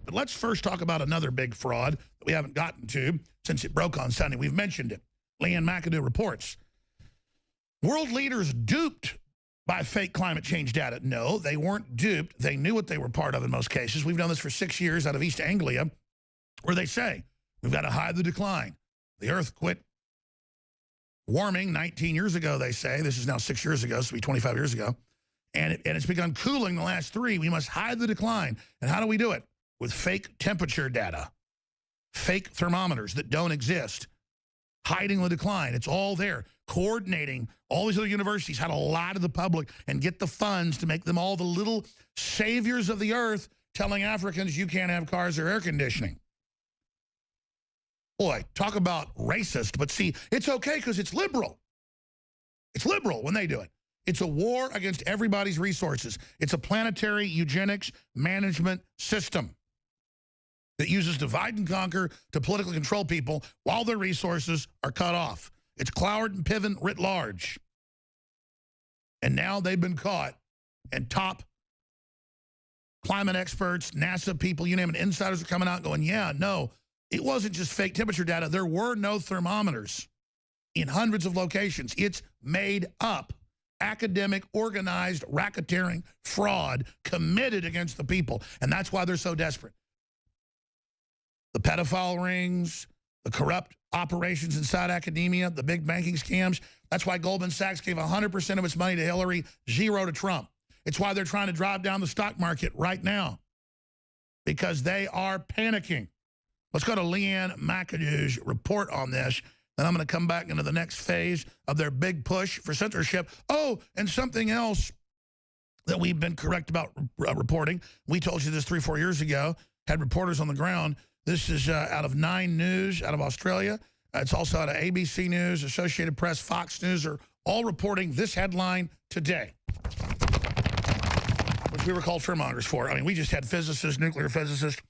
But let's first talk about another big fraud that we haven't gotten to since it broke on Sunday. We've mentioned it. Leanne McAdoo reports. World leaders duped by fake climate change data. No, they weren't duped. They knew what they were part of in most cases. We've done this for 6 years out of East Anglia, where they say, we've got to hide the decline. The Earth quit warming 19 years ago, they say. This is now 6 years ago, so it'll be 25 years ago. And it's begun cooling the last 3. We must hide the decline. And how do we do it? With fake temperature data, fake thermometers that don't exist, hiding the decline. It's all there. Coordinating all these other universities, how to lie to the public and get the funds to make them all the little saviors of the earth, telling Africans you can't have cars or air conditioning. Boy, talk about racist, but see, it's okay because it's liberal. It's liberal when they do it. It's a war against everybody's resources. It's a planetary eugenics management system that uses divide and conquer to politically control people while their resources are cut off. It's Cloward and Piven writ large. And now they've been caught, and top climate experts, NASA people, you name it, insiders are coming out going, yeah, no, it wasn't just fake temperature data. There were no thermometers in hundreds of locations. It's made up. Academic, organized, racketeering, fraud committed against the people. And that's why they're so desperate. The pedophile rings, the corrupt operations inside academia, the big banking scams. That's why Goldman Sachs gave 100% of its money to Hillary, 0 to Trump. It's why they're trying to drive down the stock market right now, because they are panicking. Let's go to Leanne McAdoo's report on this. Then I'm going to come back into the next phase of their big push for censorship. Oh, and something else that we've been correct about reporting. We told you this 3 or 4 years ago, had reporters on the ground. This is out of 9 News out of Australia. It's also out of ABC News, Associated Press, Fox News are all reporting this headline today, which we were called fearmongers for. I mean, we just had physicists, nuclear physicists,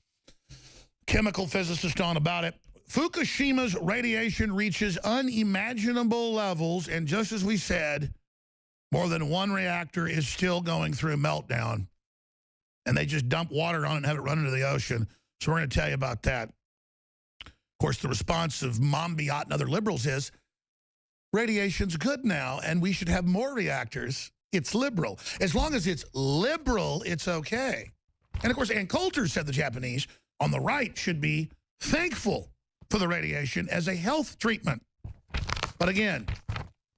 chemical physicists on about it. Fukushima's radiation reaches unimaginable levels, and just as we said, more than 1 reactor is still going through meltdown, and they just dump water on it and have it run into the ocean. So we're going to tell you about that. Of course, the response of Mombiot and other liberals is, radiation's good now, and we should have more reactors. It's liberal. As long as it's liberal, it's okay. And, of course, Ann Coulter said the Japanese on the right should be thankful for the radiation as a health treatment. But, again,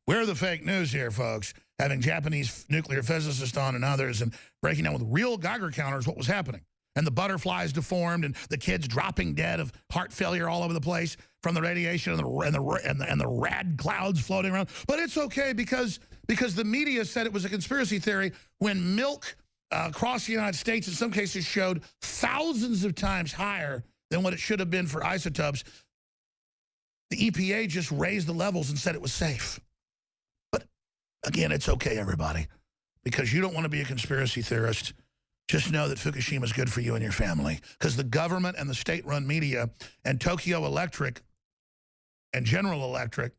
we're the fake news here, folks, having Japanese nuclear physicists on and others and breaking down with real Geiger counters what was happening. And the butterflies deformed, and the kids dropping dead of heart failure all over the place from the radiation and the rad clouds floating around. But it's okay because the media said it was a conspiracy theory when milk across the United States in some cases showed thousands of times higher than what it should have been for isotopes. The EPA just raised the levels and said it was safe. But again, it's okay, everybody, because you don't want to be a conspiracy theorist. Just know that Fukushima is good for you and your family, because the government and the state-run media and Tokyo Electric and General Electric,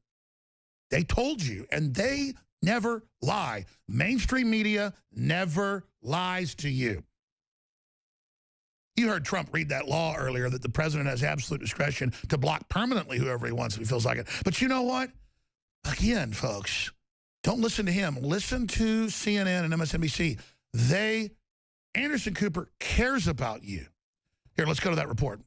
they told you, and they never lie. Mainstream media never lies to you. You heard Trump read that law earlier that the president has absolute discretion to block permanently whoever he wants if he feels like it. But you know what? Again, folks, don't listen to him. Listen to CNN and MSNBC. Anderson Cooper cares about you. Here, let's go to that report.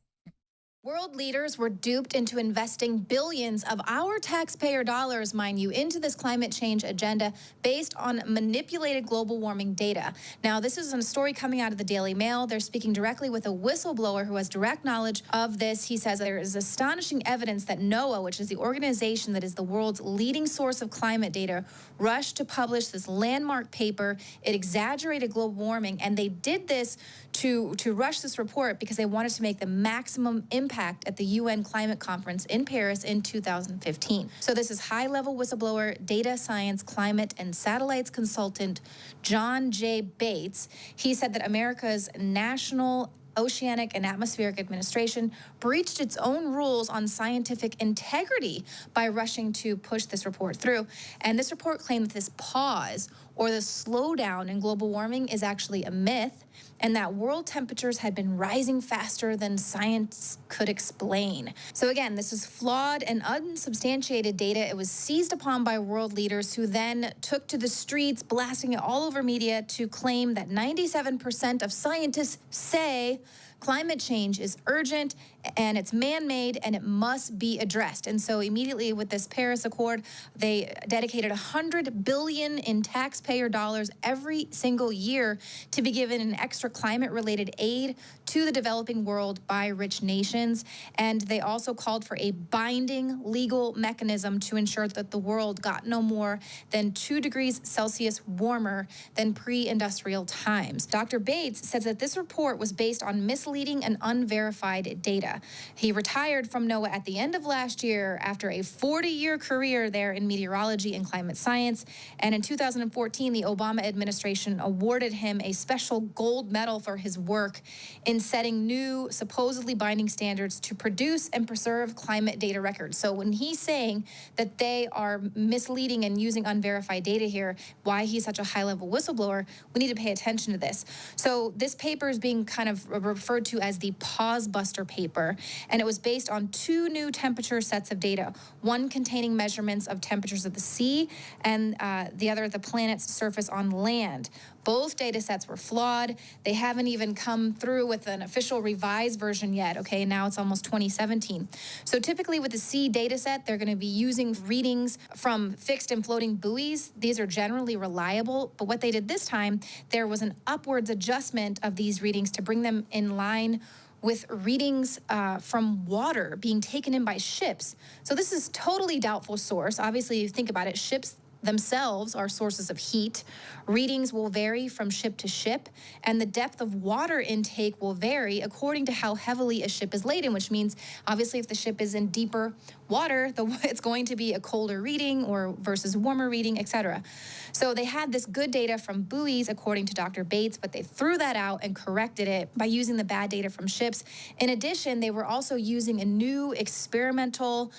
World leaders were duped into investing billions of our taxpayer dollars, mind you, into this climate change agenda based on manipulated global warming data. Now, this is a story coming out of the Daily Mail. They're speaking directly with a whistleblower who has direct knowledge of this. He says there is astonishing evidence that NOAA, which is the organization that is the world's leading source of climate data, rushed to publish this landmark paper. It exaggerated global warming, and they did this to rush this report because they wanted to make the maximum impact at the UN climate conference in Paris in 2015. So this is high-level whistleblower, data science, climate, and satellites consultant John J. Bates. He said that America's National Oceanic and Atmospheric Administration breached its own rules on scientific integrity by rushing to push this report through. And this report claimed that this pause or the slowdown in global warming is actually a myth, and that world temperatures had been rising faster than science could explain. So again, this is flawed and unsubstantiated data. It was seized upon by world leaders who then took to the streets, blasting it all over media to claim that 97% of scientists say climate change is urgent and it's man-made and it must be addressed. And so immediately with this Paris Accord, they dedicated $100 billion in taxpayer dollars every single year to be given in extra climate-related aid to the developing world by rich nations. And they also called for a binding legal mechanism to ensure that the world got no more than 2 degrees Celsius warmer than pre-industrial times. Dr. Bates says that this report was based on misleading and unverified data. He retired from NOAA at the end of last year after a 40-year career there in meteorology and climate science. And in 2014, the Obama administration awarded him a special gold medal for his work in setting new, supposedly binding standards to produce and preserve climate data records. So when he's saying that they are misleading and using unverified data here, why he's such a high-level whistleblower, we need to pay attention to this. So this paper is being kind of referred to as the Pause Buster paper, and it was based on 2 new temperature sets of data, one containing measurements of temperatures of the sea and the other the planet's surface on land. Both data sets were flawed. They haven't even come through with an official revised version yet, okay? Now it's almost 2017. So typically with the sea data set, they're gonna be using readings from fixed and floating buoys. These are generally reliable, but what they did this time, there was an upwards adjustment of these readings to bring them in line with readings from water being taken in by ships. So this is totally doubtful source. Obviously, you think about it, ships themselves are sources of heat. Readings will vary from ship to ship, and the depth of water intake will vary according to how heavily a ship is laden, which means obviously if the ship is in deeper water, it's going to be a colder reading or versus warmer reading, etc. So they had this good data from buoys, according to Dr. Bates, but they threw that out and corrected it by using the bad data from ships. In addition, they were also using a new experimental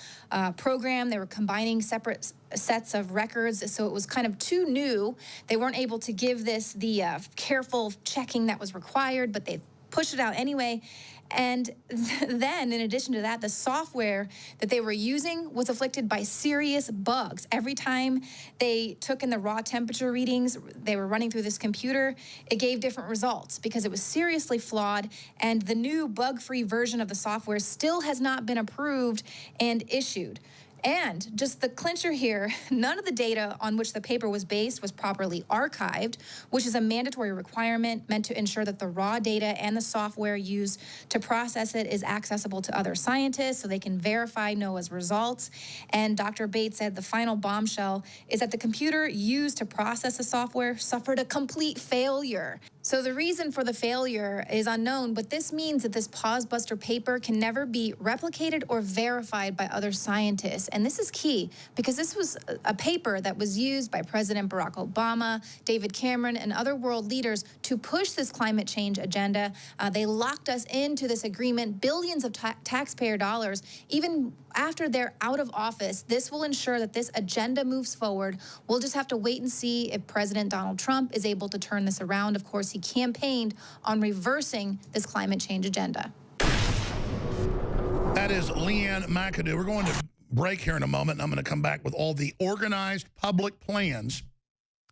program. They were combining separate sets of records, so it was kind of too new. They weren't able to give this the careful checking that was required, but they pushed it out anyway. And then, in addition to that, the software that they were using was afflicted by serious bugs. Every time they took in the raw temperature readings, they were running through this computer, it gave different results because it was seriously flawed, and the new bug-free version of the software still has not been approved and issued. And just the clincher here, none of the data on which the paper was based was properly archived, which is a mandatory requirement meant to ensure that the raw data and the software used to process it is accessible to other scientists so they can verify NOAA's results. And Dr. Bates said the final bombshell is that the computer used to process the software suffered a complete failure. So the reason for the failure is unknown, but this means that this Pause Buster paper can never be replicated or verified by other scientists. And this is key because this was a paper that was used by President Barack Obama, David Cameron, and other world leaders to push this climate change agenda. They locked us into this agreement, billions of taxpayer dollars, even after they're out of office. This will ensure that this agenda moves forward. We'll just have to wait and see if President Donald Trump is able to turn this around. Of course, he campaigned on reversing this climate change agenda. That is Leanne McAdoo. We're going to break here in a moment, and I'm going to come back with all the organized public plans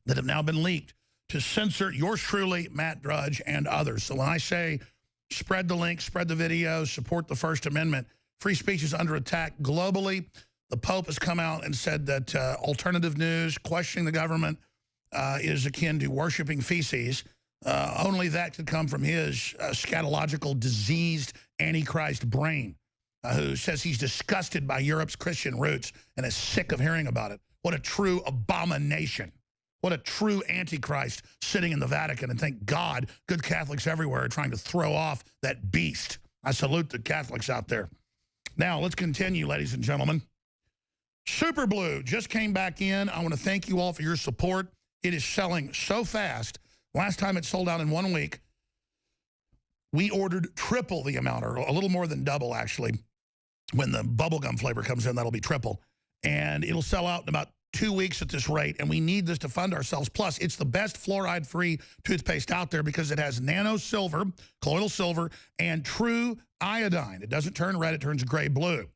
that have now been leaked to censor yours truly, Matt Drudge, and others. So when I say spread the link, spread the video, support the First Amendment, free speech is under attack globally. The Pope has come out and said that alternative news, questioning the government, is akin to worshiping feces. Only that could come from his scatological, diseased, antichrist brain, who says he's disgusted by Europe's Christian roots and is sick of hearing about it. What a true abomination. What a true antichrist sitting in the Vatican. And thank God good Catholics everywhere are trying to throw off that beast. I salute the Catholics out there. Now, let's continue, ladies and gentlemen. Super Blue just came back in. I want to thank you all for your support. It is selling so fast. Last time it sold out in 1 week. We ordered triple the amount, or a little more than double, actually. When the bubblegum flavor comes in, that'll be triple. And it'll sell out in about 2 weeks at this rate, and we need this to fund ourselves. Plus, it's the best fluoride-free toothpaste out there because it has nano silver, colloidal silver, and true iodine. It doesn't turn red, it turns gray-blue.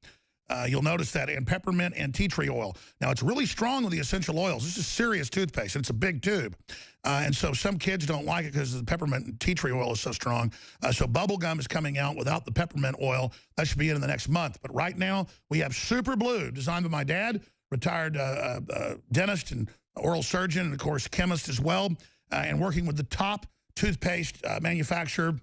You'll notice that in peppermint and tea tree oil. Now, it's really strong with the essential oils. This is serious toothpaste, and it's a big tube. And so some kids don't like it because the peppermint and tea tree oil is so strong. So bubble gum is coming out without the peppermint oil. That should be in the next month. But right now, we have Super Blue, designed by my dad, retired dentist and oral surgeon, and, of course, chemist as well, and working with the top toothpaste manufacturer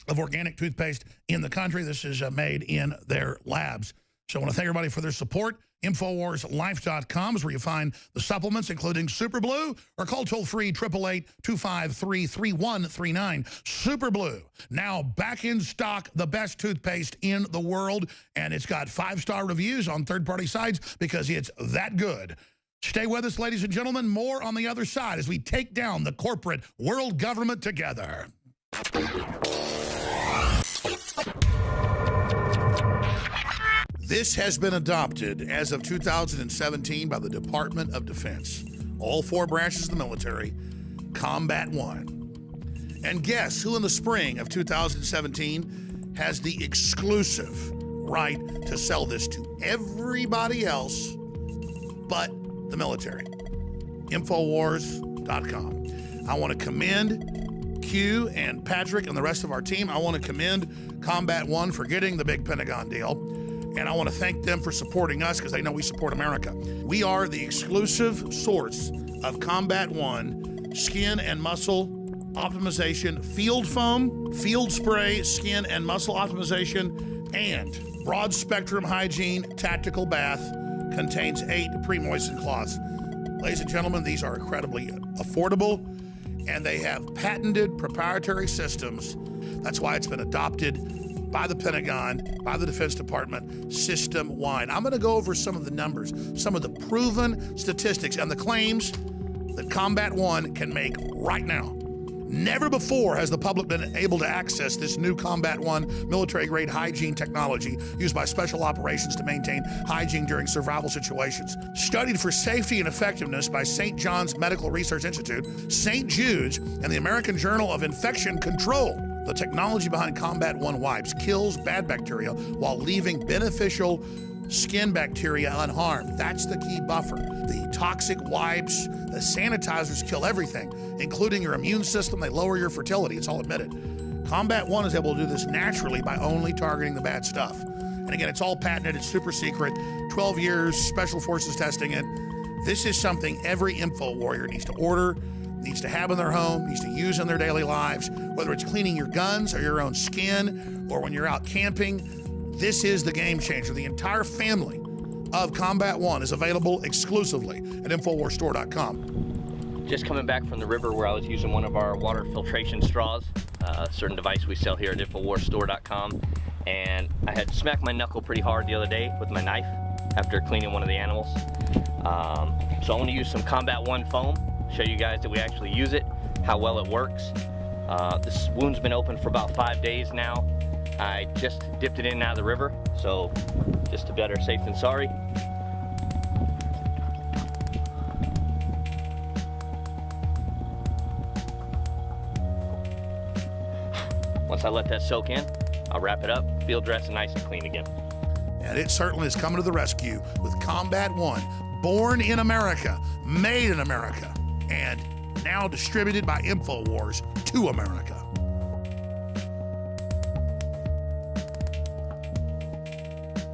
of organic toothpaste in the country. This is made in their labs. So I want to thank everybody for their support. InfoWarsLife.com is where you find the supplements, including Super Blue, or call toll-free 888-253-3139. Super Blue, now back in stock, the best toothpaste in the world, and it's got 5-star reviews on third-party sites because it's that good. Stay with us, ladies and gentlemen. More on the other side as we take down the corporate world government together. This has been adopted as of 2017 by the Department of Defense. All 4 branches of the military, Combat One. And guess who in the spring of 2017 has the exclusive right to sell this to everybody else but the military? Infowars.com. I want to commend Q and Patrick and the rest of our team. I want to commend Combat One for getting the big Pentagon deal. And I want to thank them for supporting us because they know we support America. We are the exclusive source of Combat One skin and muscle optimization, field foam, field spray, skin and muscle optimization, and broad spectrum hygiene tactical bath. Contains 8 pre-moistened cloths. Ladies and gentlemen, these are incredibly affordable, and they have patented proprietary systems. That's why it's been adopted by the Pentagon, by the Defense Department, system-wide. I'm going to go over some of the numbers, some of the proven statistics, and the claims that Combat One can make right now. Never before has the public been able to access this new Combat One military-grade hygiene technology used by special operations to maintain hygiene during survival situations. Studied for safety and effectiveness by St. John's Medical Research Institute, St. Jude's, and the American Journal of Infection Control. The technology behind Combat One wipes kills bad bacteria while leaving beneficial skin bacteria unharmed. That's the key buffer. The toxic wipes, the sanitizers kill everything, including your immune system. They lower your fertility. It's all admitted. Combat One is able to do this naturally by only targeting the bad stuff. And again, it's all patented. It's super secret. 12 years, Special Forces testing it. This is something every info warrior needs to order, needs to have in their home, needs to use in their daily lives, whether it's cleaning your guns or your own skin or when you're out camping. This is the game changer. The entire family of Combat One is available exclusively at InfoWarsStore.com. Just coming back from the river where I was using one of our water filtration straws, a certain device we sell here at InfoWarsStore.com, and I had smacked my knuckle pretty hard the other day with my knife after cleaning one of the animals. So I want to use some Combat One foam, show you guys that we actually use it, how well it works. This wound's been open for about 5 days now. I just dipped it in and out of the river, so just to better safe than sorry. Once I let that soak in, I'll wrap it up, field dress, and nice and clean again. And it certainly is coming to the rescue with Combat One, born in America, made in America, and now distributed by InfoWars to America.